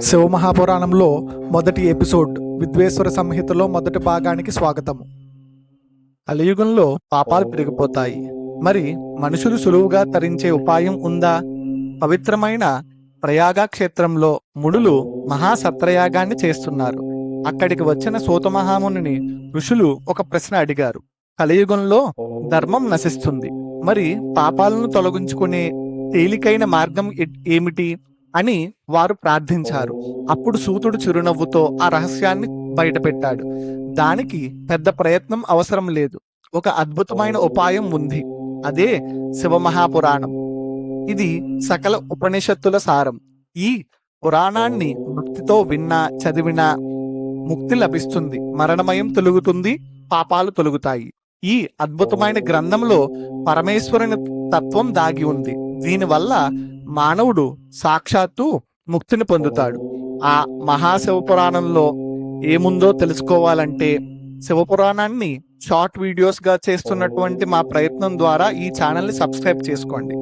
శివమహాపురాణంలో మొదటి ఎపిసోడ్ విద్వేశ్వర సంహితలో మొదటి భాగానికి స్వాగతము. కలియుగంలో పాపాలు పెరిగిపోతాయి. మరి మనుషులు సులువుగా తరించే ఉపాయం ఉందా? పవిత్రమైన ప్రయాగ క్షేత్రంలో మునులు మహాసత్రయాగాన్ని చేస్తున్నారు. అక్కడికి వచ్చిన సూతమహామునిని ఋషులు ఒక ప్రశ్న అడిగారు. కలియుగంలో ధర్మం నశిస్తుంది, మరి పాపాలను తొలగించుకునే తేలికైన మార్గం ఏమిటి అని వారు ప్రార్థించారు. అప్పుడు సూతుడు చిరునవ్వుతో ఆ రహస్యాన్ని బయటపెట్టాడు. దానికి పెద్ద ప్రయత్నం అవసరం లేదు. ఒక అద్భుతమైన ఉపాయం ఉంది. అదే శివమహాపురాణం. ఇది సకల ఉపనిషత్తుల సారం. ఈ పురాణాన్ని భక్తితో విన్నా చదివినా ముక్తి లభిస్తుంది, మరణమయం తొలుగుతుంది, పాపాలు తొలుగుతాయి. ఈ అద్భుతమైన గ్రంథంలో పరమేశ్వరుని తత్వం దాగి ఉంది. దీనివల్ల మానవుడు సాక్షాత్తు ముక్తిని పొందుతాడు. ఆ మహాశివపురాణంలో ఏముందో తెలుసుకోవాలంటే శివపురాణాన్ని షార్ట్ వీడియోస్గా చేస్తున్నటువంటి మా ప్రయత్నం ద్వారా ఈ ఛానల్ని సబ్స్క్రైబ్ చేసుకోండి.